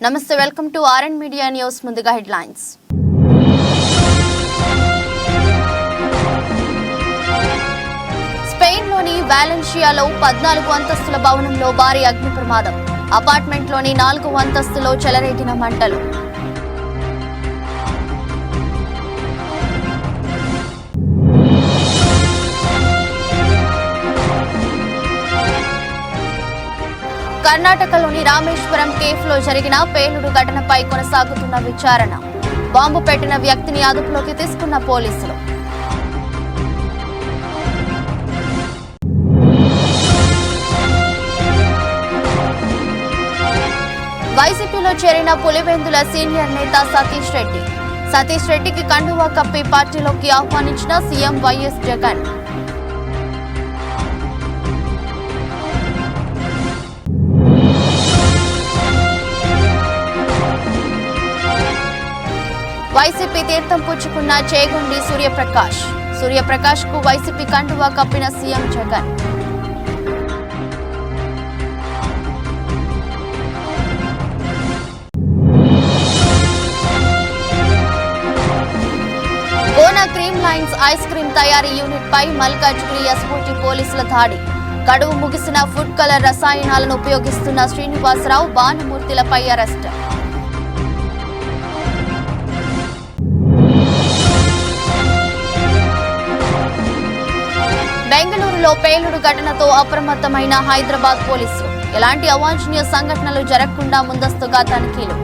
నమస్తే, welcome to RN media news. ముందుగా headlines. స్పెయిన్లోని వాలెన్షియాలో 14 అంతస్తుల భవనంలో భారీ అగ్ని ప్రమాదం. అపార్ట్మెంట్లోని 4వ అంతస్తులో చెలరేగిన మంటలు. కర్ణాటకలోని రామేశ్వరం కేఫ్లో జరిగిన పేలుడు ఘటనపై కొనసాగుతున్న విచారణ. బాంబు పెట్టిన వ్యక్తిని అదుపులోకి తీసుకున్న పోలీసులు. వైసీపీలో చేరిన పులివెందుల సీనియర్ నేత సతీష్ రెడ్డికి కండువా కప్పి పార్టీలోకి ఆహ్వానించిన సీఎం వైఎస్ జగన్. వైసీపీ తీర్థం పుచ్చుకున్న చేగొండి సూర్యప్రకాష్ కు వైసీపీ కండువా కప్పిన CM Jagan. Gona Cream Lines ice cream తయారీ యూనిట్ పై మల్కాజ్గిరి ఎస్ఓటీ పోలీసుల దాడి. గడువు ముగిసిన ఫుడ్ కలర్ రసాయనాలను ఉపయోగిస్తున్న శ్రీనివాసరావు, భానుమూర్తిలపై అరెస్ట్. బెంగళూరులో పేలుడు ఘటనతో అప్రమత్తమైన హైదరాబాద్ పోలీసులు. ఎలాంటి అవాంఛనీయ సంఘటనలు జరగకుండా ముందస్తుగా తనిఖీలు.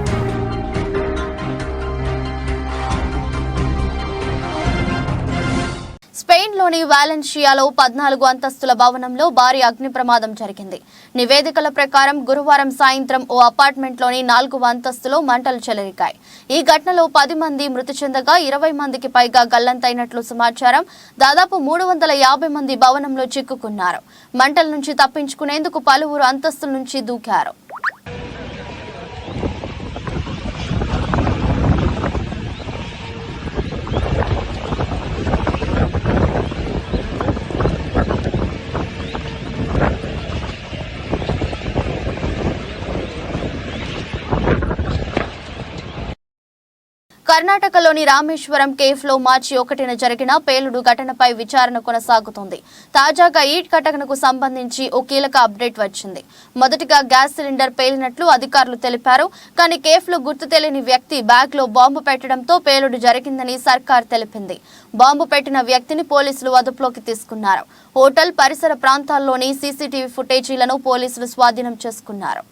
స్పెయిన్లోని వాలెన్షియాలో 14 అంతస్తుల భవనంలో భారీ అగ్ని ప్రమాదం జరిగింది. నివేదికల ప్రకారం గురువారం సాయంత్రం ఓ అపార్ట్మెంట్లోని 4వ అంతస్తులో మంటలు చెలరేగాయి. ఈ ఘటనలో 10 మంది మృతి చెందగా 20 మందికి పైగా గల్లంతైనట్లు సమాచారం. దాదాపు 350 మంది భవనంలో చిక్కుకున్నారు. మంటల నుంచి తప్పించుకునేందుకు పలువురు అంతస్తుల నుంచి దూకారు. కర్ణాటకలోని రామేశ్వరం కేఫ్లో మార్చి 1న జరిగిన పేలుడు ఘటనపై విచారణ కొనసాగుతోంది. తాజాగా ఈ ఘటనకు సంబంధించి ఓ కీలక అప్డేట్ వచ్చింది. మొదటిగా గ్యాస్ సిలిండర్ పేలినట్లు అధికారులు తెలిపారు. కానీ కేఫ్లో గుర్తు తెలియని వ్యక్తి బ్యాగ్లో బాంబు పెట్టడంతో పేలుడు జరిగిందని సర్కార్ తెలిపింది. బాంబు పెట్టిన వ్యక్తిని పోలీసులు అదుపులోకి తీసుకున్నారు. హోటల్ పరిసర ప్రాంతాల్లోని సీసీటీవీ ఫుటేజీలను పోలీసులు స్వాధీనం చేసుకున్నారు.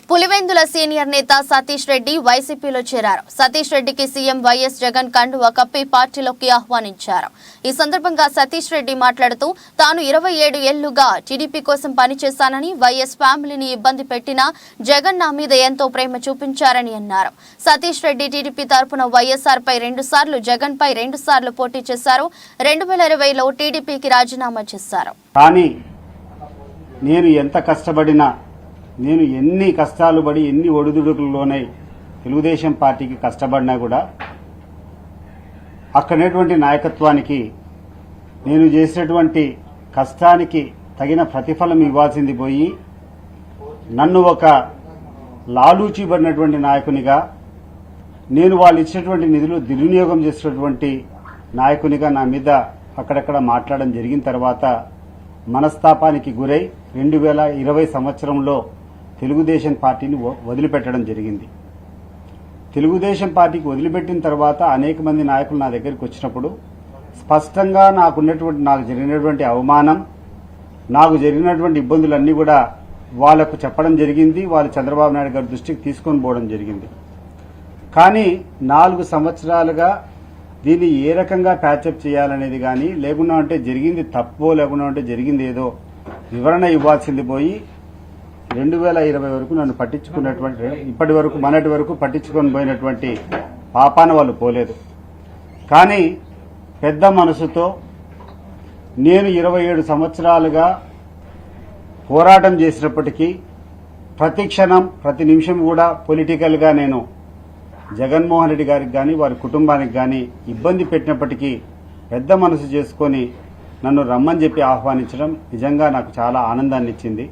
పులివెందుల సీనియర్ నేత సతీష్ రెడ్డి వైసీపీలో చేరారు. సతీష్ రెడ్డికి సీఎం వైఎస్ జగన్ కండువా కప్పి పార్టీలోకి ఆహ్వానించారు. ఈ సందర్భంగా సతీష్ రెడ్డి మాట్లాడుతూ తాను 27 ఏళ్లుగా టీడీపీ కోసం పనిచేశానని, వైఎస్ ఫ్యామిలీని ఇబ్బంది పెట్టినా జగన్ నా మీద ఎంతో ప్రేమ చూపించారని అన్నారు. సతీష్ రెడ్డి టీడీపీ తరపున వైఎస్ఆర్ పై 2 సార్లు, జగన్ పై 2 సార్లు పోటీ చేశారు. 2020లో టీడీపీకి రాజీనామా చేశారు. కానీ నేను ఎంత కష్టపడినా, నేను ఎన్ని కష్టాలు పడి ఎన్ని ఒడిదుడుకుల్లోనే తెలుగుదేశం పార్టీకి కష్టపడినా కూడా అక్కడనేటువంటి నాయకత్వానికి నేను చేసినటువంటి కష్టానికి తగిన ప్రతిఫలం ఇవ్వాల్సింది పోయి నన్ను ఒక లాలూచిబడినటువంటి నాయకునిగా, నేను వాళ్ళు ఇచ్చినటువంటి నిధులు దుర్వినియోగం చేసినటువంటి నాయకునిగా నా మీద అక్కడక్కడ మాట్లాడడం జరిగిన తర్వాత మనస్తాపానికి గురై 2020 సంవత్సరంలో తెలుగుదేశం పార్టీని వదిలిపెట్టడం జరిగింది. తెలుగుదేశం పార్టీకి వదిలిపెట్టిన తర్వాత అనేక మంది నాయకులు నా దగ్గరికి వచ్చినప్పుడు స్పష్టంగా నాకు జరిగినటువంటి అవమానం, నాకు జరిగినటువంటి ఇబ్బందులన్నీ కూడా వాళ్లకు చెప్పడం జరిగింది. వాళ్ళు చంద్రబాబు నాయుడు గారి దృష్టికి తీసుకొని పోవడం జరిగింది. కానీ 4 సంవత్సరాలుగా దీన్ని ఏ రకంగా ప్యాచప్ చేయాలనేది కానీ, లేకుండా అంటే జరిగింది తప్పో, లేకుండా అంటే జరిగింది ఏదో వివరణ ఇవ్వాల్సింది పోయి 2020 వరకు నన్ను పట్టించుకున్నటువంటి, ఇప్పటి వరకు మొన్నటి వరకు పట్టించుకొని పోయినటువంటి పాపాన వాళ్ళు పోలేదు. కానీ పెద్ద మనసుతో నేను 27 సంవత్సరాలుగా పోరాటం చేసినప్పటికీ ప్రతి క్షణం ప్రతి నిమిషం కూడా పొలిటికల్గా నేను జగన్మోహన్ రెడ్డి గారికి కానీ వారి కుటుంబానికి కానీ ఇబ్బంది పెట్టినప్పటికీ పెద్ద మనసు చేసుకొని నన్ను రమ్మని చెప్పి ఆహ్వానించడం నిజంగా నాకు చాలా ఆనందాన్ని ఇచ్చింది.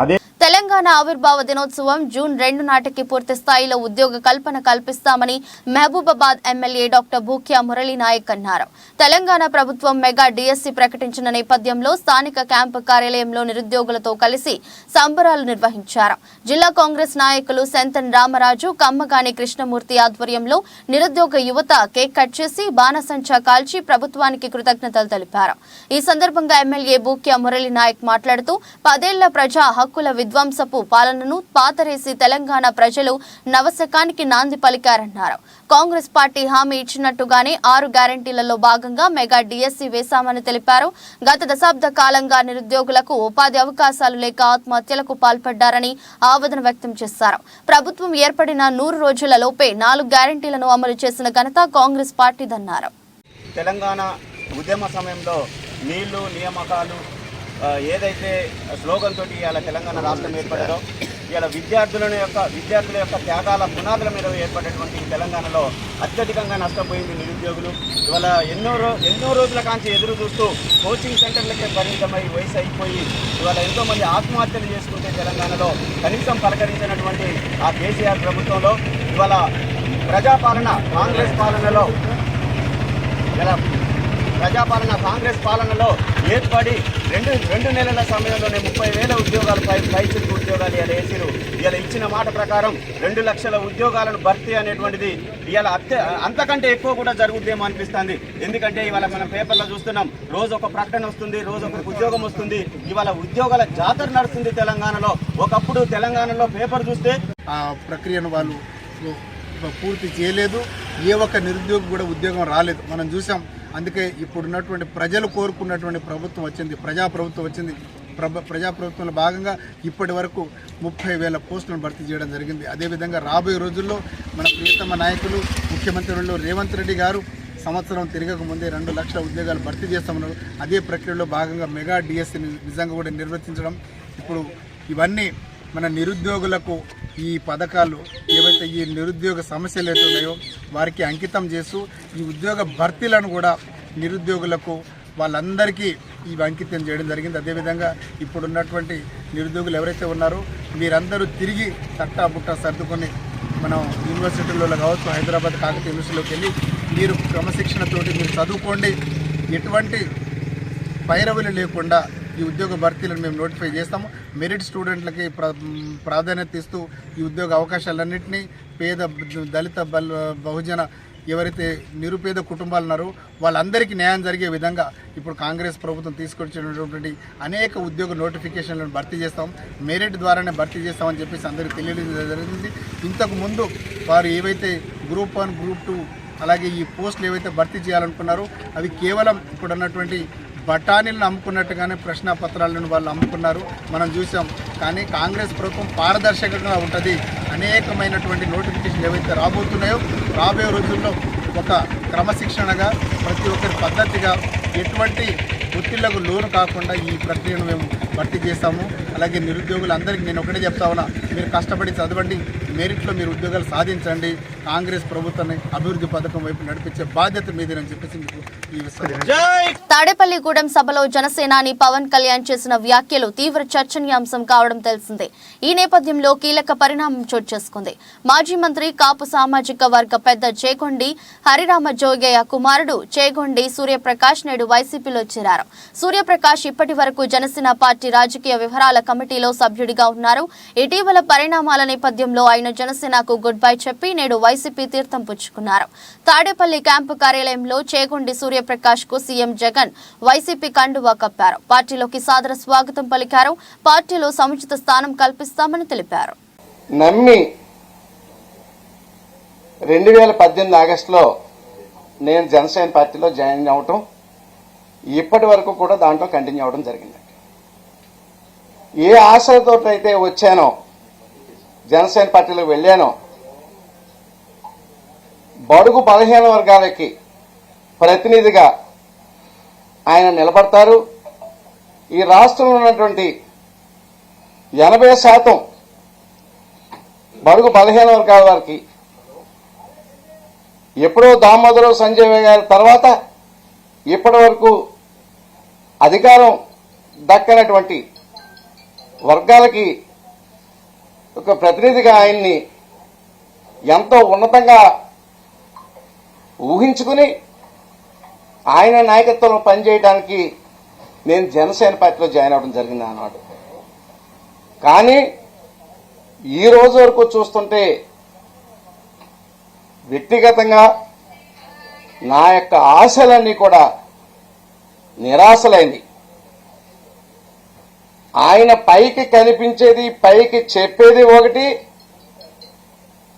అదే తెలంగాణ ఆవిర్భావ దినోత్సవం జూన్ 2 నాటికి పూర్తి స్థాయిలో ఉద్యోగ కల్పన కల్పిస్తామని మహబూబాబాద్ ఎమ్మెల్యే డాక్టర్ భూక్యా మురళీ నాయక్ అన్నారు. తెలంగాణ ప్రభుత్వం మెగా డిఎస్సి ప్రకటించిన నేపథ్యంలో స్థానిక క్యాంపు కార్యాలయంలో నిరుద్యోగులతో కలిసి సంబరాలు నిర్వహించారు. జిల్లా కాంగ్రెస్ నాయకులు సెంతన్ రామరాజు, కమ్మగాని కృష్ణమూర్తి ఆధ్వర్యంలో నిరుద్యోగ యువత కేక్ కట్ చేసి బాణసంచా కాల్చి ప్రభుత్వానికి కృతజ్ఞతలు తెలిపారు. ఈ సందర్భంగా ఎమ్మెల్యే భూక్యా మురళీ నాయక్ మాట్లాడుతూ 10 ఏళ్ల ప్రజా హక్కుల విధ్వంసపు పాలనను పాతరేసి తెలంగాణ ప్రజలు నవశకానికి నాంది పలికారన్నారు. కాంగ్రెస్ పార్టీ హామీ ఇచ్చినట్టుగానే 6 గ్యారంటీలలో భాగంగా మెగా డిఎస్సి వేశామని తెలిపారు. గత దశాబ్ద కాలంగా నిరుద్యోగులకు ఉపాధి అవకాశాలు లేక ఆత్మహత్యలకు పాల్పడ్డారని ఆవేదన వ్యక్తం చేశారు. ప్రభుత్వం ఏర్పడిన 100 రోజులలోపే 4 గ్యారంటీలను అమలు చేసిన ఘనత కాంగ్రెస్ పార్టీదన్నారు. తెలంగాణ ఉద్యమ సమయంలో నీళ్లు నియామకాలు ఏదైతే స్లోగన్ తోటి ఇవాళ తెలంగాణ రాష్ట్రం ఏర్పడారో ఇవాళ విద్యార్థుల యొక్క త్యాగాల పునాదుల మీద ఏర్పడేటువంటి తెలంగాణలో అత్యధికంగా నష్టపోయింది నిరుద్యోగులు. ఇవాళ ఎన్నో రోజుల కాంచి ఎదురు చూస్తూ కోచింగ్ సెంటర్లకే పరిమితమై వయసు అయిపోయి ఇవాళ ఎంతోమంది ఆత్మహత్యలు చేసుకుంటే తెలంగాణలో కనీసం పలకరించినటువంటి ఆ కేసీఆర్ ప్రభుత్వంలో ఇవాళ ప్రజాపాలన కాంగ్రెస్ పాలనలో ఏర్పడి రెండు నెలల సమయంలోనే 30,000 ఉద్యోగాలు పైచిలకు ఉద్యోగాలు ఇలా వేసిరు. ఇలా ఇచ్చిన మాట ప్రకారం 2 లక్షల ఉద్యోగాలను భర్తీ అనేటువంటిది ఇలా అంతకంటే ఎక్కువ కూడా జరుగుద్దేమో అనిపిస్తుంది. ఎందుకంటే ఇవాళ మనం పేపర్లో చూస్తున్నాం, రోజు ఒక ప్రకటన వస్తుంది, రోజు ఒక ఉద్యోగం వస్తుంది. ఇవాళ ఉద్యోగాల జాతర నడుస్తుంది తెలంగాణలో. ఒకప్పుడు తెలంగాణలో పేపర్ చూస్తే ఆ ప్రక్రియను వాళ్ళు పూర్తి చేయలేదు. ఏ ఒక్క నిరుద్యోగి కూడా ఉద్యోగం రాలేదు, మనం చూసాం. అందుకే ఇప్పుడున్నటువంటి ప్రజలు కోరుకున్నటువంటి ప్రభుత్వం వచ్చింది, ప్రజాప్రభుత్వం వచ్చింది. ప్రజాప్రభుత్వంలో భాగంగా ఇప్పటి వరకు 30,000 పోస్టులను భర్తీ చేయడం జరిగింది. అదేవిధంగా రాబోయే రోజుల్లో మన ప్రియతమ నాయకులు ముఖ్యమంత్రులు రేవంత్ రెడ్డి గారు సంవత్సరం తిరగక ముందే 2 లక్షల ఉద్యోగాలు భర్తీ చేస్తామన్నారు. అదే ప్రక్రియలో భాగంగా మెగా డిఎస్సిని నిజంగా కూడా నిర్వర్తించడం. ఇప్పుడు ఇవన్నీ మన నిరుద్యోగులకు ఈ పథకాలు ఏవైతే ఈ నిరుద్యోగ సమస్యలు అయితే ఉన్నాయో వారికి అంకితం చేస్తూ ఈ ఉద్యోగ భర్తీలను కూడా నిరుద్యోగులకు వాళ్ళందరికీ ఇవి అంకితం చేయడం జరిగింది. అదేవిధంగా ఇప్పుడున్నటువంటి నిరుద్యోగులు ఎవరైతే ఉన్నారో వీరందరూ తిరిగి తట్టాబుట్ట సర్దుకొని మనం యూనివర్సిటీలలో కావచ్చు, హైదరాబాద్ కాకతీయ యూనివర్సిటీలోకి వెళ్ళి మీరు క్రమశిక్షణతోటి మీరు చదువుకోండి, ఎటువంటి పైరవులు లేకుండా ఈ ఉద్యోగ భర్తీలను మేము నోటిఫై చేస్తాము. మెరిట్ స్టూడెంట్లకి ప్రాధాన్యత ఇస్తూ ఈ ఉద్యోగ అవకాశాలన్నింటినీ పేద దళిత బహుజన ఎవరైతే నిరుపేద కుటుంబాలు ఉన్నారో వాళ్ళందరికీ న్యాయం జరిగే విధంగా ఇప్పుడు కాంగ్రెస్ ప్రభుత్వం తీసుకొచ్చినటువంటి అనేక ఉద్యోగ నోటిఫికేషన్లను భర్తీ చేస్తాం, మెరిట్ ద్వారానే భర్తీ చేస్తామని చెప్పేసి అందరికీ తెలియజేయడం జరిగింది. ఇంతకు ముందు వారు ఏవైతే గ్రూప్ 1, గ్రూప్ 2 అలాగే ఈ పోస్టులు ఏవైతే భర్తీ చేయాలనుకున్నారో అవి కేవలం ఇప్పుడు అన్నటువంటి బఠానీలను అమ్ముకున్నట్టుగానే ప్రశ్నపత్రాలను వాళ్ళు అమ్ముకున్నారు, మనం చూసాం. కానీ కాంగ్రెస్ ప్రభుత్వం పారదర్శకంగా ఉంటుంది. అనేకమైనటువంటి నోటిఫికేషన్లు ఏవైతే రాబోతున్నాయో రాబోయే రోజుల్లో ఒక క్రమశిక్షణగా ప్రతి ఒక్కరి పద్ధతిగా ఎటువంటి ఒత్తిళ్లకు లోను కాకుండా ఈ ప్రక్రియను మేము భర్తీ చేస్తాము. అలాగే నిరుద్యోగులందరికీ నేను ఒకటే చెప్తా ఉన్నా, మీరు కష్టపడి చదవండి, మెరిట్లో మీరు ఉద్యోగాలు సాధించండి. కాంగ్రెస్ ప్రభుత్వాన్ని అభివృద్ధి పథకం వైపు నడిపించే బాధ్యత మీదేనని చెప్పేసి మీకు తాడేపల్లిగూడెం సభలో జనసేనాని పవన్ కళ్యాణ్ చేసిన వ్యాఖ్యలు తీవ్ర చర్చనీయాంశం కావడం తెలిసిందే. ఈ నేపథ్యంలో కీలక పరిణామం చోటు చేసుకుంది. మాజీ మంత్రి కాపు సామాజిక వర్గ పెద్ద చేగొండి హరిరామ జోగయ్య కుమారుడు చేగొండి సూర్యప్రకాష్ నేడు వైసీపీలో చేరారు. సూర్యప్రకాష్ ఇప్పటి వరకు జనసేన పార్టీ రాజకీయ వ్యవహారాల కమిటీలో సభ్యుడిగా ఉన్నారు. ఇటీవల పరిణామాల నేపథ్యంలో ఆయన జనసేనకు గుడ్ బై చెప్పి నేడు వైసీపీ తీర్థం పుచ్చుకున్నారు. తాడేపల్లి క్యాంపు కార్యాలయంలో చేగొండి సూర్యప్రకాష్ కు సీఎం జగన్ వైసీపీ కండువా కప్పారు. పార్టీలోకి సాదర స్వాగతం పలికారు. పార్టీలో సముచిత స్థానం కల్పిస్తామని తెలిపారు. నమ్మి 2018 ఆగస్టులో నేను జనసేన పార్టీలో జాయిన్ అవటం ఇప్పటి వరకు కూడా దాంట్లో కంటిన్యూ అవడం జరిగింది. ఏ ఆశలతో అయితే వచ్చానో జనసేన పార్టీలో వెళ్ళానో బడుగు బలహీన వర్గాలకి ప్రతినిధిగా ఆయన నిలబడతారు. ఈ రాష్ట్రంలో ఉన్నటువంటి 80% బడుగు బలహీన వర్గాల వారికి ఎప్పుడో దామోదరం సంజయ్ గారి తర్వాత ఇప్పటి వరకు అధికారం దక్కనటువంటి వర్గాలకి ఒక ప్రతినిధిగా ఆయన్ని ఎంతో ఉన్నతంగా ఊహించుకుని ఆయన నాయకత్వంలో పనిచేయడానికి నేను జనసేన పార్టీలో జాయిన్ అవ్వడం జరిగింది అన్నాడు. కానీ ఈ రోజు వరకు చూస్తుంటే వ్యక్తిగతంగా నా యొక్క ఆశలన్నీ కూడా నిరాశలైంది. ఆయన పైకి కనిపించేది, పైకి చెప్పేది ఒకటి,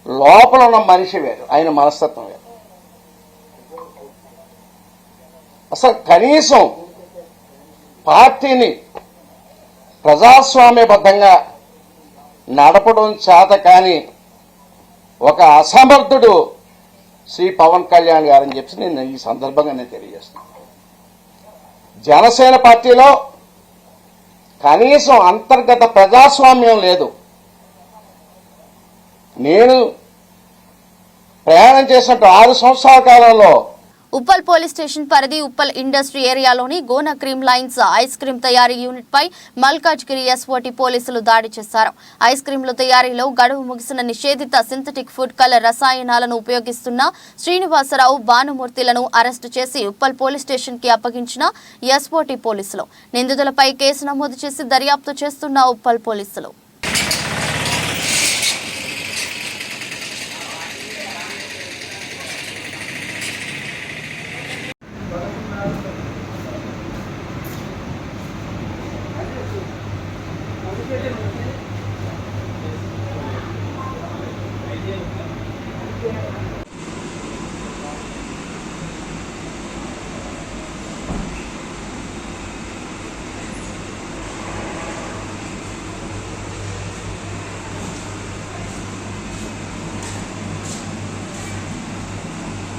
లోపల ఉన్న మనిషి వేరు, ఆయన మనస్తత్వం వేరు. అసలు కనీసం పార్టీని ప్రజాస్వామ్యబద్ధంగా నడపడం చేత కాని ఒక అసమర్థుడు శ్రీ పవన్ కళ్యాణ్ గారని చెప్పి నేను ఈ సందర్భంగా నేను తెలియజేస్తున్నాను. జనసేన పార్టీలో కనీసం అంతర్గత ప్రజాస్వామ్యం లేదు. నేను ప్రయాణం చేసినట్టు 6 సంవత్సరాల కాలంలో ఉప్పల్ పోలీస్ స్టేషన్ పరిధి ఉప్పల్ ఇండస్ట్రీ ఏరియాలోని Gona Cream Lines ice cream తయారీ యూనిట్ పై మల్కాజ్గిరి ఎస్ఓటీ పోలీసులు దాడి చేశారు. ఐస్ క్రీంల తయారీలో గడువు ముగిసిన నిషేధిత సింథటిక్ ఫుడ్ కలర్ రసాయనాలను ఉపయోగిస్తున్న శ్రీనివాసరావు, భానుమూర్తిలను అరెస్టు చేసి ఉప్పల్ పోలీస్ స్టేషన్ కి అప్పగించిన ఎస్ఓటీ పోలీసులు. నిందితులపై కేసు నమోదు చేసి దర్యాప్తు చేస్తున్న ఉప్పల్ పోలీసులు.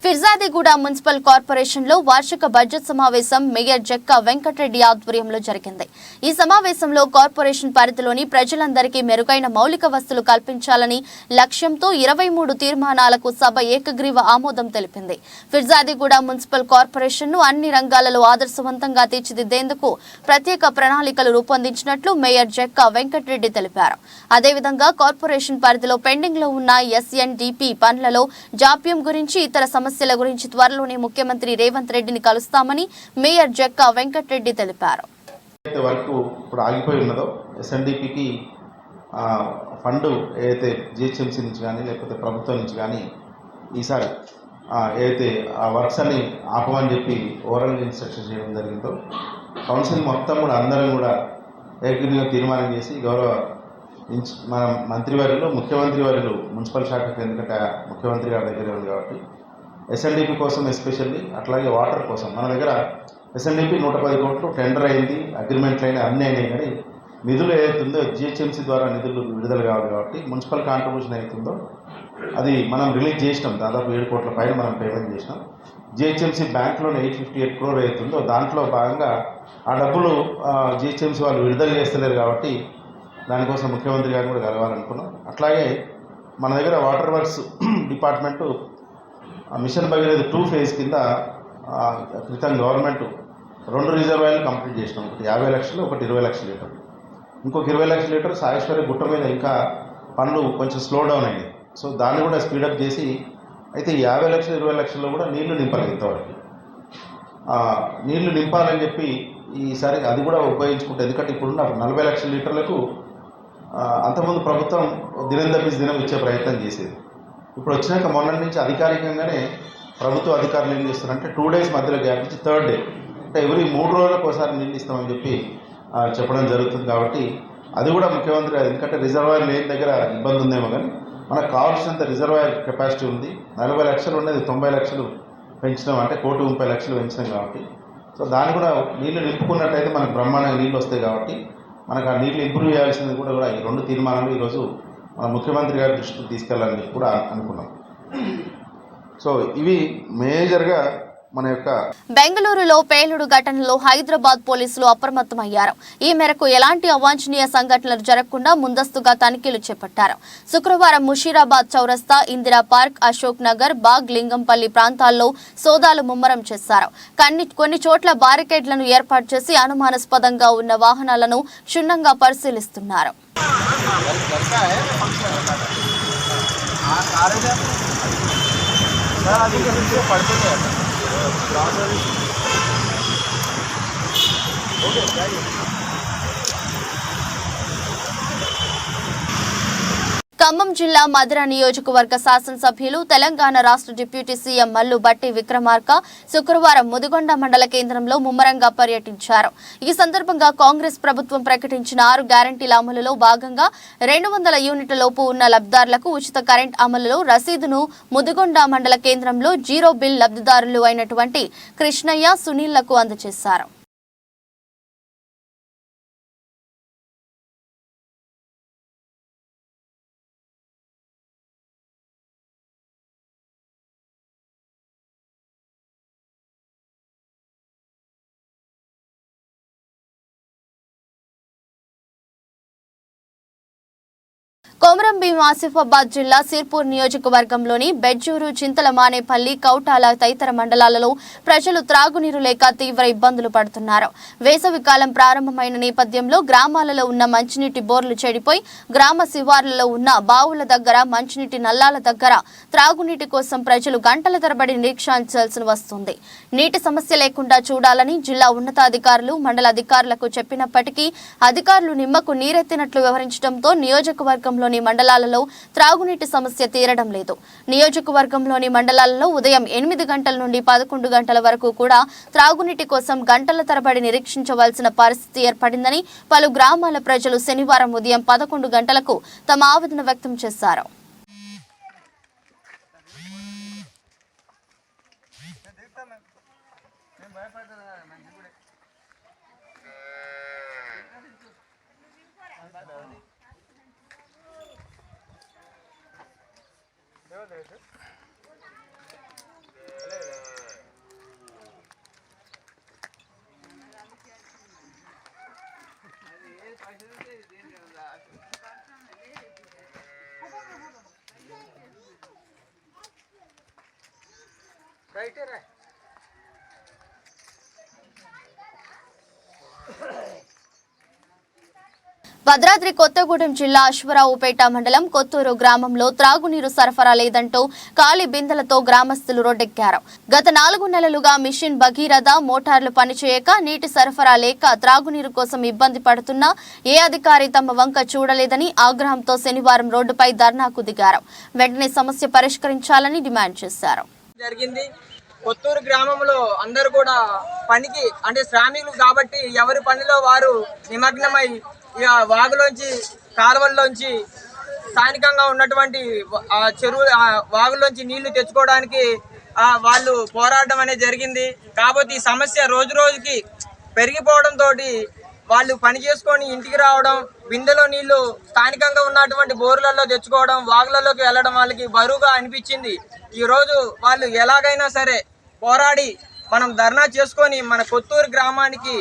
ఫిర్జాదిగూడ మున్సిపల్ కార్పొరేషన్ లో వార్షిక బడ్జెట్ సమావేశం మేయర్ జక్కా వెంకటరెడ్డి ఆధ్వర్యంలో జరిగింది. ఈ సమావేశంలో కార్పొరేషన్ పరిధిలోని ప్రజలందరికీ మెరుగైన మౌలిక వసతులు కల్పించాలని లక్ష్యంతో 23 తీర్మానాలకు సభ ఏకగ్రీవ ఆమోదం తెలిపింది. ఫిర్జాదిగూడ మున్సిపల్ కార్పొరేషన్ ను అన్ని రంగాలలో ఆదర్శవంతంగా తీర్చిదిద్దేందుకు ప్రత్యేక ప్రణాళికలు రూపొందించినట్లు మేయర్ జక్కా వెంకటరెడ్డి తెలిపారు. అదేవిధంగా కార్పొరేషన్ పరిధిలో పెండింగ్ లో ఉన్న ఎస్ఎన్డిపి పనులలో జాప్యం గురించి, ఇతర సమస్యల గురించి త్వరలోనే ముఖ్యమంత్రి రేవంత్ రెడ్డిని కలుస్తామని మేయర్ జక్కా వెంకటరెడ్డి తెలిపారు. వరకు ఇప్పుడు ఆగిపోయి ఉన్నదో ఎస్ఎన్డిపికి ఫండ్ ఏదైతే జిహెచ్ఎంసీ నుంచి కానీ లేకపోతే ప్రభుత్వం నుంచి కానీ ఈసారి ఏదైతే ఆ వర్క్స్ అని ఆపమని చెప్పి ఓరల్ ఇన్స్ట్రక్షన్ చేయడం జరిగిందో కౌన్సిల్ మొత్తం కూడా అందరం కూడా ఏకగ్రీవంగా తీర్మానం చేసి గౌరవ మన మంత్రివర్యులు, ముఖ్యమంత్రి వర్యులు మున్సిపల్ శాఖకు, ఎందుకంటే ముఖ్యమంత్రి గారి దగ్గర ఉంది కాబట్టి ఎస్ఎన్డిపి కోసం ఎస్పెషల్లీ, అట్లాగే వాటర్ కోసం మన దగ్గర ఎస్ఎన్డిపి 110 కోట్లు టెండర్ అయింది, అగ్రిమెంట్లు అయినా అన్నీ అయినాయి. కానీ నిధులు ఏదైతుందో జిహెచ్ఎంసీ ద్వారా నిధులు విడుదల కావాలి కాబట్టి మున్సిపల్ కాంట్రిబ్యూషన్ అవుతుందో అది మనం రిలీజ్ చేసినాం. దాదాపు 7 కోట్ల పైన మనం పేమెంట్ చేసినాం. జిహెచ్ఎంసీ బ్యాంక్లోనే 858 crore అవుతుందో దాంట్లో భాగంగా ఆ డబ్బులు జిహెచ్ఎంసీ వాళ్ళు విడుదల చేస్తలేరు కాబట్టి దానికోసం ముఖ్యమంత్రి గారిని కూడా కలవాలనుకున్నాం. అట్లాగే మన దగ్గర water works department mission Bhagiratha 2 phase కింద క్రితం గవర్నమెంట్ 2 రిజర్వాయర్లు కంప్లీట్ చేసినాం. ఒకటి 50 లక్షలు, ఒకటి 20 లక్షల లీటర్లు. ఇంకొక 20 లక్షల లీటర్ సాయేశ్వరి గుట్ట మీద ఇంకా పనులు కొంచెం స్లో డౌన్ అయ్యాయి. సో దాన్ని కూడా స్పీడప్ చేసి అయితే 50 లక్షలు 20 లక్షల్లో కూడా నీళ్లు నింపలేదు. ఇంతవరకు నీళ్లు నింపాలని చెప్పి ఈసారి అది కూడా ఉపయోగించుకుంటే, ఎందుకంటే ఇప్పుడున్న 40 లక్షల లీటర్లకు అంతకుముందు ప్రభుత్వం దినం తప్పించి దినం ఇచ్చే ప్రయత్నం చేసేది. ఇప్పుడు వచ్చినాక మొన్న నుంచి అధికారికంగానే ప్రభుత్వ అధికారులు ఏం చేస్తారంటే 2 days మధ్యలో గ్యాప్ ఇచ్చి 3rd డే అంటే ఎవ్రీ 3 రోజులకు ఒకసారి నీళ్ళు ఇస్తామని చెప్పి చెప్పడం జరుగుతుంది. కాబట్టి అది కూడా ముఖ్యమంత్రి, ఎందుకంటే రిజర్వాయర్ లేని దగ్గర ఇబ్బంది ఉందేమో, కానీ మనకు కావాల్సినంత రిజర్వాయర్ కెపాసిటీ ఉంది. 40 లక్షలు ఉండేది 90 లక్షలు పెంచినాం, అంటే 1,30,00,000 పెంచినాం కాబట్టి సో దాన్ని కూడా నీళ్లు నింపుకున్నట్టయితే మనకు బ్రహ్మాండంగా నీళ్ళు వస్తాయి. కాబట్టి మనకు ఆ నీళ్ళు ఇంప్రూవ్ చేయాల్సింది కూడా ఈ 2 తీర్మానాలు ఈరోజు మన ముఖ్యమంత్రి గారి దృష్టికి తీసుకెళ్లాలని కూడా అనుకున్నాం. సో ఇవి మేజర్గా మన యొక్క బెంగళూరులో పేలుడు ఘటనలో హైదరాబాద్ పోలీసులు అప్రమత్తమయ్యారు. ఈ మేరకు ఎలాంటి అవాంఛనీయ సంఘటనలు జరగకుండా ముందస్తుగా తనిఖీలు చేపట్టారు. శుక్రవారం ముషీరాబాద్ చౌరస్తా, ఇందిరా పార్క్, అశోక్ నగర్, బాగ్, లింగంపల్లి ప్రాంతాల్లో సోదాలు ముమ్మరం చేశారు. కొన్ని చోట్ల బారికేడ్లను ఏర్పాటు చేసి అనుమానాస్పదంగా ఉన్న వాహనాలను క్షుణ్ణంగా పరిశీలిస్తున్నారు. ఖమ్మం జిల్లా మధిర నియోజకవర్గ శాసనసభ్యులు, తెలంగాణ రాష్ట్ర డిప్యూటీ సీఎం మల్లు బట్టి విక్రమార్క శుక్రవారం ముదిగొండ మండల కేంద్రంలో ముమ్మరంగా పర్యటించారు. ఈ సందర్భంగా కాంగ్రెస్ ప్రభుత్వం ప్రకటించిన 6 గ్యారంటీల అమలులో భాగంగా 200 యూనిట్ల లోపు ఉన్న లబ్ధిదారులకు ఉచిత కరెంట్ అమలులో రసీదును ముదిగొండ మండల కేంద్రంలో జీరో బిల్ లబ్ధిదారులు అయినటువంటి కృష్ణయ్య, సునీళ్లకు అందజేశారు. కొమరంభీం ఆసిఫాబాద్ జిల్లా సిర్పూర్ నియోజకవర్గంలోని బెజ్జూరు, చింతలమానేపల్లి, కౌటాల తదితర మండలాలలో ప్రజలు త్రాగునీరు లేక తీవ్ర ఇబ్బందులు పడుతున్నారు. వేసవికాలం ప్రారంభమైన నేపథ్యంలో గ్రామాలలో ఉన్న మంచినీటి బోర్లు చెడిపోయి గ్రామ శివార్లలో ఉన్న బావుల దగ్గర, మంచినీటి నల్లాల దగ్గర త్రాగునీటి కోసం ప్రజలు గంటల తరబడి నిరీక్షించాల్సి వస్తుంది. నీటి సమస్య లేకుండా చూడాలని జిల్లా ఉన్నతాధికారులు, మండల అధికారులకు చెప్పినప్పటికీ అధికారులు నిమ్మకు నీరెత్తినట్లు వ్యవహరించడంతో నియోజకవర్గంలో మండలాలలో త్రాగునీటి సమస్య తీరడం లేదు. నియోజకవర్గంలోని మండలాలలో ఉదయం 8 గంటల నుండి 11 గంటల వరకు కూడా త్రాగునీటి కోసం గంటల తరబడి నిరీక్షించవలసిన పరిస్థితి ఏర్పడిందని పలు గ్రామాల ప్రజలు శనివారం ఉదయం 11 గంటలకు తమ ఆవేదన వ్యక్తం చేశారు. భద్రాద్రి కొత్తగూడెం జిల్లా అశ్వరావుపేట మండలం కొత్తూరు గ్రామంలో త్రాగునీరు సరఫరా లేదంటూ ఖాళీ బిందెలతో గ్రామస్తులు రోడ్డెక్కారు. గత 4 నెలలుగా మిషన్ భగీరథ మోటార్లు పనిచేయక, నీటి సరఫరా లేక త్రాగునీరు కోసం ఇబ్బంది పడుతున్నా ఏ అధికారి తమ వంక చూడలేదని ఆగ్రహంతో శనివారం రోడ్డుపై ధర్నాకు దిగారు. వెంటనే సమస్య పరిష్కరించాలని డిమాండ్ చేశారు. కొత్తూరు గ్రామంలో అందరూ కూడా పనికి అంటే శ్రామికులు కాబట్టి ఎవరి పనిలో వారు నిమగ్నమై ఇక వాగులోంచి, కాలువల్లోంచి స్థానికంగా ఉన్నటువంటి చెరువు వాగుల్లోంచి నీళ్లు తెచ్చుకోవడానికి వాళ్ళు పోరాడడం అనేది జరిగింది. కాబట్టి ఈ సమస్య రోజు రోజుకి పెరిగిపోవడంతో వాళ్ళు పని చేసుకొని ఇంటికి రావడం, బిందెలో నీళ్లు స్థానికంగా ఉన్నటువంటి బోర్లలో తెచ్చుకోవడం, వాగులలోకి వెళ్ళడం వాళ్ళకి బరువుగా అనిపించింది. ఈరోజు వాళ్ళు ఎలాగైనా సరే పోరాడి మనం ధర్నా చేసుకొని మన కొత్తూరు గ్రామానికి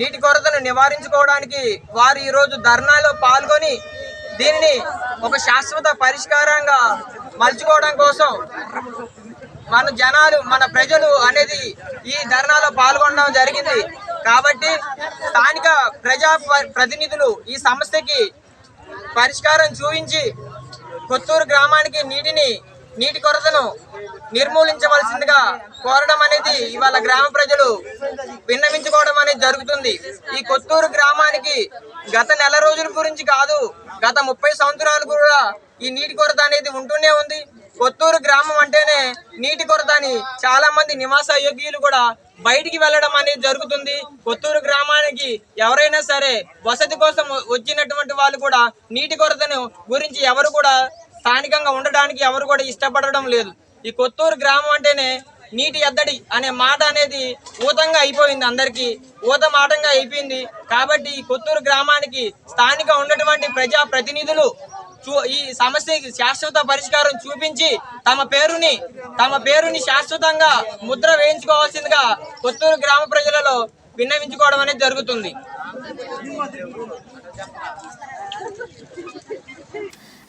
నీటి కొరతను నివారించుకోవడానికి వారు ఈరోజు ధర్నాలో పాల్గొని దీనిని ఒక శాశ్వత పరిష్కారంగా మలుచుకోవడం కోసం మన ప్రజలు అనేది ఈ ధర్నాలో పాల్గొనడం జరిగింది. కాబట్టి స్థానిక ప్రజాప్రతినిధులు ఈ సమస్యకి పరిష్కారం చూపించి కొత్తూరు గ్రామానికి నీటి కొరతను నిర్మూలించవలసిందిగా కోరడం అనేది ఇవాళ గ్రామ ప్రజలు విన్నవించుకోవడం అనేది జరుగుతుంది. ఈ కొత్తూరు గ్రామానికి గత నెల రోజుల గురించి కాదు, గత 30 సంవత్సరాలు కూడా ఈ నీటి కొరత అనేది ఉంటూనే ఉంది. కొత్తూరు గ్రామం అంటేనే నీటి కొరత అని చాలా మంది నివాస యోగ్యులు కూడా బయటికి వెళ్ళడం అనేది జరుగుతుంది. కొత్తూరు గ్రామానికి ఎవరైనా సరే వసతి కోసం వచ్చినటువంటి వాళ్ళు కూడా నీటి కొరతను గురించి ఎవరు కూడా స్థానికంగా ఉండడానికి ఎవరు కూడా ఇష్టపడడం లేదు. ఈ కొత్తూరు గ్రామం అంటేనే నీటి ఎద్దడి అనే మాట అనేది ఊతంగా అయిపోయింది, అందరికీ ఊతమాటంగా అయిపోయింది. కాబట్టి ఈ కొత్తూరు గ్రామానికి స్థానిక ఉన్నటువంటి ప్రజాప్రతినిధులు ఈ సమస్యకి శాశ్వత పరిష్కారం చూపించి తమ పేరుని శాశ్వతంగా ముద్ర వేయించుకోవాల్సిందిగా కొత్తూరు గ్రామ ప్రజలలో విన్నవించుకోవడం అనేది జరుగుతుంది.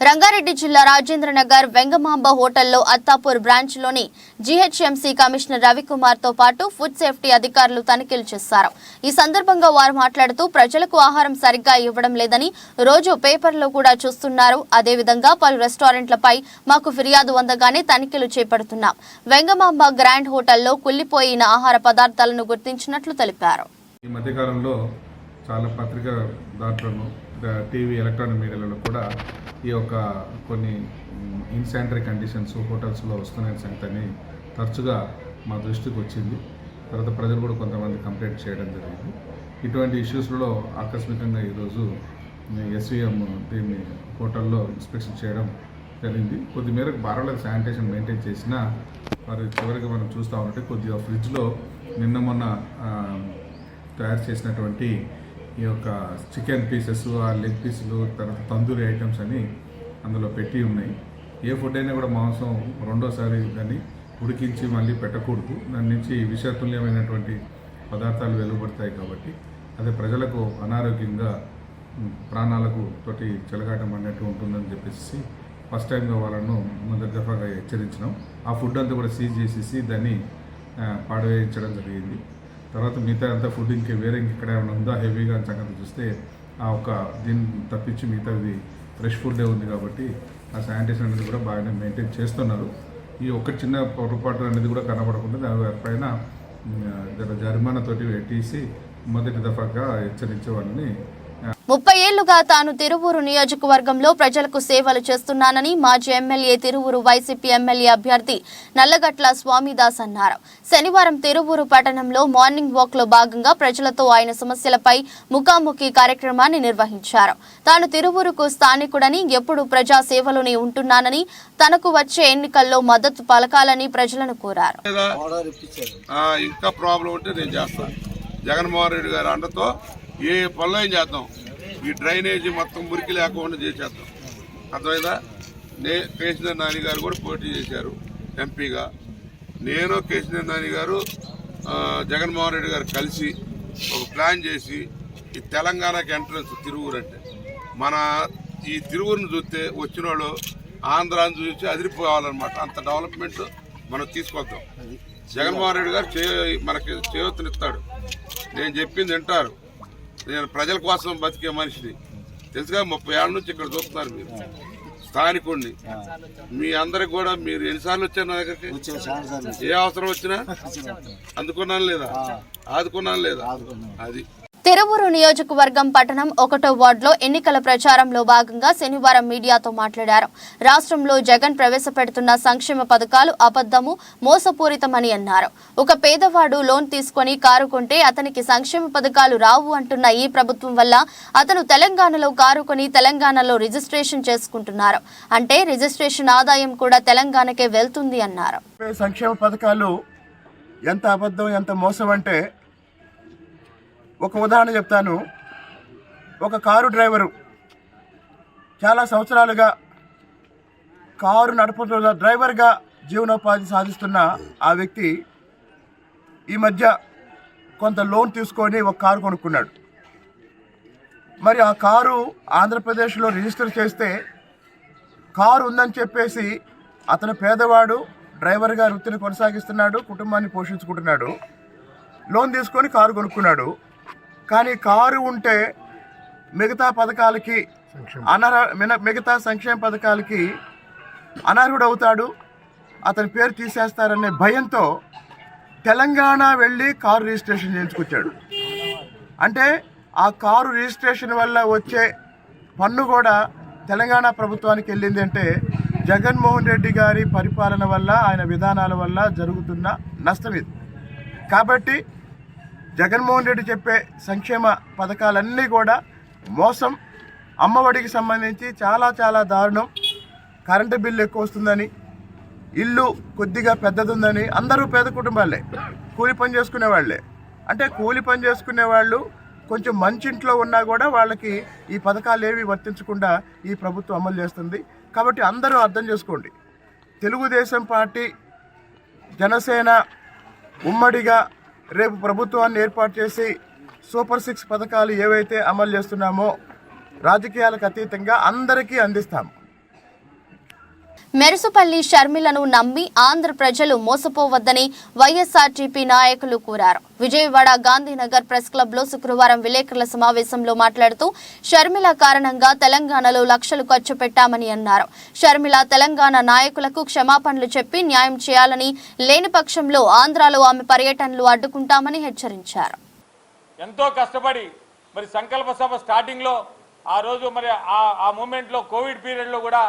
రంగారెడ్డి జిల్లా రాజేంద్రనగర్ వెంగమాంబ హోటల్లో అత్తాపూర్ బ్రాంచ్లోని జీహెచ్ఎంసీ కమిషనర్ రవికుమార్తో పాటు ఫుడ్ సేఫ్టీ అధికారులు తనిఖీలు చేశారు. ఈ సందర్భంగా వారు మాట్లాడుతూ ప్రజలకు ఆహారం సరిగ్గా ఇవ్వడం లేదని రోజు పేపర్లో కూడా చూస్తున్నారు. అదేవిధంగా పలు రెస్టారెంట్లపై మాకు ఫిర్యాదు అందగానే తనిఖీలు చేపడుతున్నాం. వెంగమాంబ గ్రాండ్ హోటల్లో కుళ్లిపోయిన ఆహార పదార్థాలను గుర్తించినట్లు తెలిపారు. ఈ మధ్యకాలంలో చాలా పత్రికా దాంట్లోనూ టీవీ ఎలక్ట్రానిక్ మీడియాలలో కూడా ఈ యొక్క కొన్ని ఇన్సానిటరీ కండిషన్స్ హోటల్స్లో వస్తున్న సంగతిని తరచుగా మా దృష్టికి వచ్చింది. తర్వాత ప్రజలు కూడా కొంతమంది కంప్లైంట్ చేయడం జరిగింది. ఇటువంటి ఇష్యూస్లో ఆకస్మికంగా ఈరోజు ఎస్వీఎం దీన్ని హోటల్లో ఇన్స్పెక్షన్ చేయడం జరిగింది. కొద్ది మేరకు బార్లలో శానిటేషన్ మెయింటైన్ చేసినా మరి చివరికి మనం చూస్తూ ఉంటే కొద్దిగా ఫ్రిడ్జ్లో నిన్న మొన్న తయారు చేసినటువంటి ఈ యొక్క చికెన్ పీసెస్, ఆ లెగ్ పీసులు, తర్వాత తందూరి ఐటమ్స్ అని అందులో పెట్టి ఉన్నాయి. ఏ ఫుడ్ అయినా కూడా మాంసం రెండోసారి దాన్ని ఉడికించి మళ్ళీ పెట్టకూడదు. దాని నుంచి విషతుల్యమైనటువంటి పదార్థాలు వెలువడతాయి. కాబట్టి అదే ప్రజలకు అనారోగ్యంగా ప్రాణాలకు తోటి చెలగాటం అన్నట్టు ఉంటుందని చెప్పేసి ఫస్ట్ టైంగా వాళ్ళను మొదటి దఫాగా హెచ్చరించినాం. ఆ ఫుడ్ అంతా కూడా సీజ్ చేసేసి దాన్ని పాడవేయించడం జరిగింది. తర్వాత మిగతా అంతా ఫుడ్ వేరే ఇంకెక్కడ ఏమైనా ఉందా హెవీగా అని సంగతి చూస్తే ఆ ఒక దీన్ని తప్పించి మిగతాది ఫ్రెష్ ఫుడ్డే ఉంది. కాబట్టి ఆ శానిటేషన్ అనేది కూడా బాగానే మెయింటైన్ చేస్తున్నారు. ఈ ఒక్క చిన్న పొరపాటు అనేది కూడా కనబడకుండా దానిపైన జరిమానాతోటి పెట్టేసి మొదటి దఫాగా హెచ్చరించే వాళ్ళని 30 ఏళ్లుగా తాను తిరువూరు నియోజకవర్గంలో ప్రజలకు సేవలు చేస్తున్నానని మాజీ ఎమ్మెల్యే తిరువూరు వైసీపీ ఎమ్మెల్యే అభ్యర్థి నల్లగట్ల స్వామిదాస్ అన్నారు. శనివారం తిరువూరు పట్టణంలో మార్నింగ్ వాక్ లో భాగంగా ప్రజలతో ఆయన సమస్యలపై ముఖాముఖి కార్యక్రమాన్ని నిర్వహించారు. తాను తిరువూరుకు స్థానికుడని, ఎప్పుడు ప్రజా సేవలోనే ఉంటున్నానని, తనకు వచ్చే ఎన్నికల్లో మద్దతు పలకాలని ప్రజలను కోరారు. ఇంకా ప్రాబ్లం ఉంటే నేను చేస్తాను. జగన్మోహన్ రెడ్డి గారి అండతో ఏ పనులు ఏం చేద్దాం. ఈ డ్రైనేజీ మొత్తం మురికి లేకుండా చేసేద్దాం. అర్థమైందా? కేసీఆర్ నాని గారు కూడా పోటీ చేశారు ఎంపీగా. నేను కేసీఆర్ నాని గారు జగన్మోహన్ రెడ్డి గారు కలిసి ఒక ప్లాన్ చేసి ఈ తెలంగాణకి ఎంట్రన్స్ తిరువూరు అంటే మన ఈ తిరువూరుని చూస్తే వచ్చిన వాళ్ళు ఆంధ్రాని చూసి అదిరిపోవాలన్నమాట. అంత డెవలప్మెంట్ మనం తీసుకొద్దాం. జగన్మోహన్ రెడ్డి గారు మనకి చేయూతనిస్తాడు. నేను చెప్పింది వింటారు. నేను ప్రజల కోసం బతికే మనిషిని తెలుసుగా. 30 ఏళ్ళ నుంచి ఇక్కడ చూస్తున్నారు. మీరు స్థానికుడిని. మీ అందరికి కూడా మీరు ఎన్నిసార్లు వచ్చారు నా దగ్గరికి? ఏ అవసరం వచ్చినా అందుకున్నాను లేదా, ఆదుకున్నాను లేదా? అది తిరువూరు నియోజకవర్గం పట్టణం 1వ వార్డులో ఎన్నికల ప్రచారంలో భాగంగా శనివారం మీడియాతో మాట్లాడారు. రాష్ట్రంలో జగన్ ప్రవేశపెడుతున్న సంక్షేమ పథకాలు అబద్ధము, మోసపూరితమని అన్నారు. ఒక పేదవాడు లోన్ తీసుకుని కారు కొంటే అతనికి సంక్షేమ పథకాలు రావు అంటున్న ఈ ప్రభుత్వం వల్ల అతను తెలంగాణలో కారు కొని తెలంగాణలో రిజిస్ట్రేషన్ చేసుకుంటున్నారు. అంటే రిజిస్ట్రేషన్ ఆదాయం కూడా తెలంగాణకే వెళ్తుంది అన్నారు. సంక్షేమ పథకాలు ఎంత అబద్ధం, ఎంత మోసం అంటే ఒక ఉదాహరణ చెప్తాను. ఒక కారు డ్రైవరు చాలా సంవత్సరాలుగా కారు నడుపుతున్న డ్రైవర్గా జీవనోపాధి సాధిస్తున్న ఆ వ్యక్తి ఈ మధ్య కొంత లోన్ తీసుకొని ఒక కారు కొనుక్కున్నాడు. మరి ఆ కారు ఆంధ్రప్రదేశ్లో రిజిస్టర్ చేస్తే కారు ఉందని చెప్పేసి అతను పేదవాడు, డ్రైవర్గా వృత్తిని కొనసాగిస్తున్నాడు, కుటుంబాన్ని పోషించుకుంటున్నాడు. లోన్ తీసుకొని కారు కొనుక్కున్నాడు. కానీ కారు ఉంటే మిగతా పథకాలకి మిగతా సంక్షేమ పథకాలకి అనర్హుడు అవుతాడు, అతని పేరు తీసేస్తారనే భయంతో తెలంగాణ వెళ్ళి కారు రిజిస్ట్రేషన్ చేయించుకొచ్చాడు. అంటే ఆ కారు రిజిస్ట్రేషన్ వల్ల వచ్చే పన్ను కూడా తెలంగాణ ప్రభుత్వానికి వెళ్ళింది. అంటే జగన్మోహన్ రెడ్డి గారి పరిపాలన వల్ల, ఆయన విధానాల వల్ల జరుగుతున్న నష్టం ఇది. కాబట్టి జగన్మోహన్ రెడ్డి చెప్పే సంక్షేమ పథకాలన్నీ కూడా మోసం. అమ్మఒడికి సంబంధించి చాలా చాలా దారుణం. కరెంటు బిల్లు ఎక్కువ వస్తుందని, ఇల్లు కొద్దిగా పెద్దదుందని, అందరూ పేద కుటుంబాలే, కూలి పని చేసుకునే వాళ్ళే. అంటే కూలి పని చేసుకునే వాళ్ళు కొంచెం మంచింట్లో ఉన్నా కూడా వాళ్ళకి ఈ పథకాలు ఏవి వర్తించకుండా ఈ ప్రభుత్వం అమలు చేస్తుంది. కాబట్టి అందరూ అర్థం చేసుకోండి, తెలుగుదేశం పార్టీ జనసేన ఉమ్మడిగా రేపు ప్రభుత్వాన్ని ఏర్పాటు చేసి సూపర్ 6 పథకాలు ఏవైతే అమలు చేస్తున్నామో రాజకీయాలకు అతీతంగా అందరికీ అందిస్తాము. మెరుసుపల్లి షర్మిలను నమ్మి ఆంధ్ర ప్రజలు మోసపోవద్దని వైఎస్ఆర్టీపీ నాయకులు కోరారు. విజయవాడ గాంధీనగర్ ప్రెస్ క్లబ్ లో శుక్రవారం విలేకరుల సమావేశంలో మాట్లాడుతూ షర్మిల కారణంగా తెలంగాణలో లక్షలు ఖర్చు పెట్టామని అన్నారు. షర్మిల తెలంగాణ నాయకులకు క్షమాపణలు చెప్పి న్యాయం చేయాలని, లేని పక్షంలో ఆంధ్రాలో ఆమె పర్యటనలు అడ్డుకుంటామని హెచ్చరించారు. ఎంతో కష్టపడి మరి సంకల్ప సభ స్టార్టింగ్ లో ఆ రోజు మరి ఆ మూమెంట్ లో కోవిడ్ పీరియడ్ లో కూడా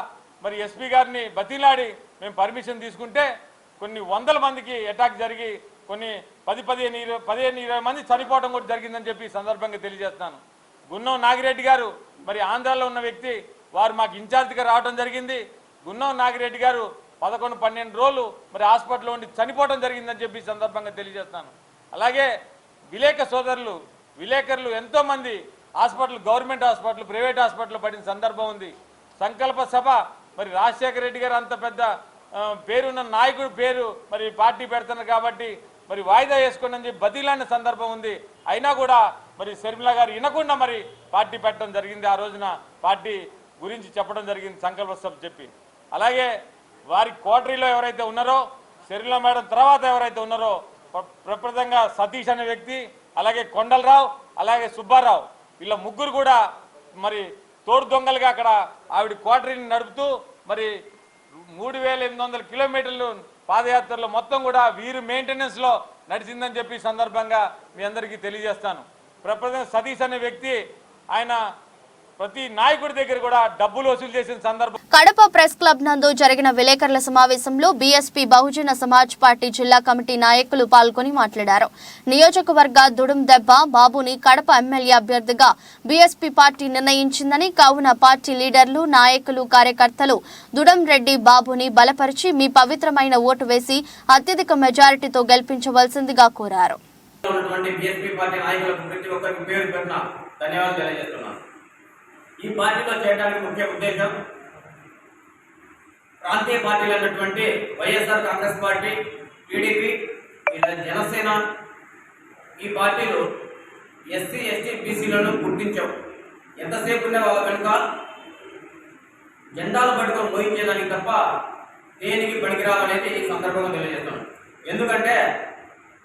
మరి ఎస్పీ గారిని బతిలాడి మేము పర్మిషన్ తీసుకుంటే కొన్ని వందల మందికి అటాక్ జరిగి కొన్ని 15-20 మంది చనిపోవడం కూడా జరిగిందని చెప్పి సందర్భంగా తెలియజేస్తున్నాను. గున్నం నాగిరెడ్డి గారు మరి ఆంధ్రాలో ఉన్న వ్యక్తి, వారు మాకు ఇన్ఛార్జిగా రావడం జరిగింది. గున్నం నాగిరెడ్డి గారు 11-12 రోజులు మరి హాస్పిటల్లో ఉండి చనిపోవడం జరిగిందని చెప్పి సందర్భంగా తెలియజేస్తున్నాను. అలాగే విలేకరులు ఎంతోమంది hospital, government hospital, private hospital పడిన సందర్భం ఉంది. సంకల్ప సభ మరి రాజశేఖర రెడ్డి గారు అంత పెద్ద పేరున్న నాయకుడు పేరు మరి పార్టీ పెడుతున్నారు కాబట్టి మరి వాయిదా వేసుకోండి అని చెప్పి బదిలాడిన సందర్భం ఉంది. అయినా కూడా మరి షర్మిల గారు వినకుండా మరి పార్టీ పెట్టడం జరిగింది. ఆ రోజున పార్టీ గురించి చెప్పడం జరిగింది సంకల్ప సభ చెప్పి. అలాగే వారి కోటరీలో ఎవరైతే ఉన్నారో, షర్మిల మేడం తర్వాత ఎవరైతే ఉన్నారో ప్రప్రదంగా సతీష్ అనే వ్యక్తి, అలాగే కొండలరావు, అలాగే సుబ్బారావు, వీళ్ళ ముగ్గురు కూడా మరి తోడు దొంగలుగా అక్కడ ఆవిడ క్వార్టరీని నడుపుతూ మరి 3800 కిలోమీటర్లు పాదయాత్రలో మొత్తం కూడా వీరు మెయింటెనెన్స్లో నడిచిందని చెప్పి సందర్భంగా మీ అందరికీ తెలియజేస్తాను. ప్రప్రదంగా సతీష్ అనే వ్యక్తి ఆయన ప్రతి నాయకుడి దగ్గర కూడా డబ్బులు వసూలు చేసిన సందర్భం. కడప ప్రెస్ క్లబ్ నందు జరిగిన విలేకరుల సమావేశంలో బీఎస్పీ బహుజన సమాజ్ పార్టీ జిల్లా కమిటీ నాయకులు పాల్గొని మాట్లాడారు. నియోజకవర్గ దుడుం దెబ్బ బాబుని కడప ఎమ్మెల్యే అభ్యర్థిగా బీఎస్పీ పార్టీ నిర్ణయించిందని, కావున పార్టీ లీడర్లు, నాయకులు, కార్యకర్తలు దుడం రెడ్డి బాబుని బలపరిచి మీ పవిత్రమైన ఓటు వేసి అత్యధిక మెజారిటీతో గెలిపించవలసిందిగా కోరారు. ఈ పార్టీలో చేయడానికి ముఖ్య ఉద్దేశం ప్రాంతీయ పార్టీలు అన్నటువంటి వైఎస్ఆర్ కాంగ్రెస్ పార్టీ, టీడీపీ, జనసేన, ఈ పార్టీలు ఎస్సీ, ఎస్టీ, బీసీలను గుర్తించావు. ఎంతసేపు ఉండే వాళ్ళ కనుక జెండాలు పట్టుకొని మోయించేదానికి తప్ప దేనికి పనికిరావనేది ఈ సందర్భంగా తెలియజేస్తాం. ఎందుకంటే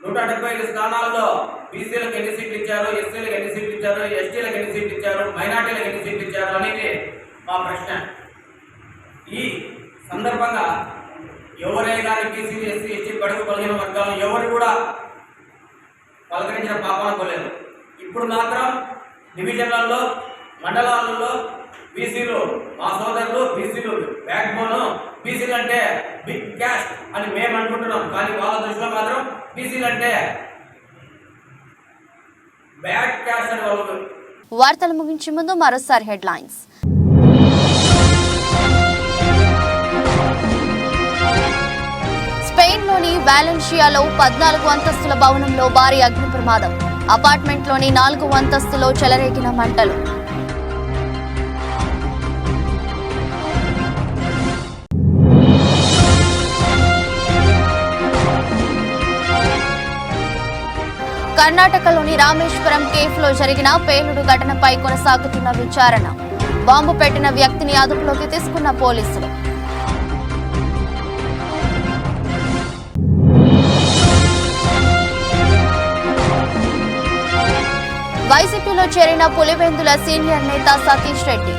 175 స్థానాల్లో బీసీలకు ఎన్ని సీట్లు ఇచ్చారు, ఎస్సీలకు ఎన్ని సీట్లు ఇచ్చారు, ఎస్టీలకు ఎన్ని సీట్లు ఇచ్చారు, మైనార్టీలకు ఎన్ని సీట్లు ఇచ్చారు అనేది మా ప్రశ్న. ఈ సందర్భంగా ఎవరే కానీ బీసీ, ఎస్సీ, ఎస్టీ, బడుగు బలహీన వర్గాలు ఎవరు కూడా పలకరించిన పాపాన పోలేదు. ఇప్పుడు మాత్రం డివిజన్లలో, మండలాలలో బీసీలు మా సోదరులు, బీసీలు బ్యాక్ బోన్, బీసీలు అంటే బిగ్ క్యాస్ట్ అని మేము అనుకుంటున్నాం. కానీ వాళ్ళ దృష్టిలో మాత్రం బీసీలు అంటే బ్యాడ్ క్యాస్ట్ అని వాళ్ళు. వార్తలు ముగించే ముందు మరోసారి హెడ్లైన్స్. స్పెయిన్లోని వాలెన్షియాలో 14 అంతస్తుల భవనంలో భారీ అగ్ని ప్రమాదం. అపార్ట్మెంట్లోని 4వ అంతస్తులో చెలరేగిన మంటలు. కర్ణాటకలోని రామేశ్వరం కేఫ్లో జరిగిన పేలుడు ఘటనపై కొనసాగుతున్న విచారణ. బాంబు పెట్టిన వ్యక్తిని అదుపులోకి తీసుకున్న పోలీసులు. వైసీపీలో చేరిన పులివెందుల సీనియర్ నేత సతీష్ రెడ్డి.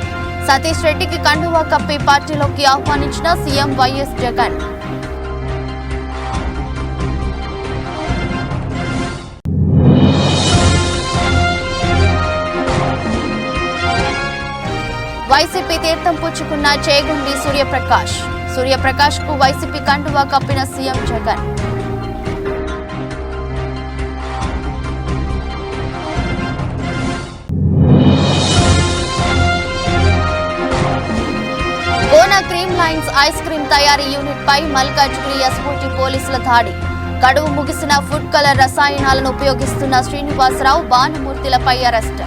సతీష్ రెడ్డికి కండువా కప్పి పార్టీలోకి ఆహ్వానించిన సీఎం వైఎస్ జగన్. వైసీపీ తీర్థం పుచ్చుకున్న చేగుండి సూర్యప్రకాష్ కు వైసీపీ కండువా కప్పిన CM Jagan. Gona Cream Lines ice cream తయారీ యూనిట్ పై మల్కాజ్గిరి ఎస్ఓటీ పోలీసుల దాడి. గడువు ముగిసిన ఫుడ్ కలర్ రసాయనాలను ఉపయోగిస్తున్న శ్రీనివాసరావు, భానుమూర్తిలపై అరెస్ట్.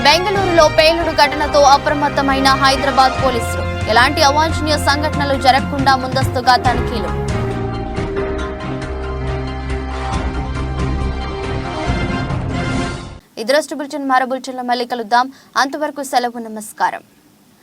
బెంగళూరులో పేలుడు ఘటనతో అప్రమత్తమైన హైదరాబాద్ పోలీసులు. ఎలాంటి అవాంఛనీయ సంఘటనలు జరగకుండా ముందస్తుగా తనిఖీలు. ఇదరస్ట్ బులెటిన్ మరో బులెటిన్లో మళ్ళీ కలుద్దాం. అంతవరకు సెలవు. నమస్కారం.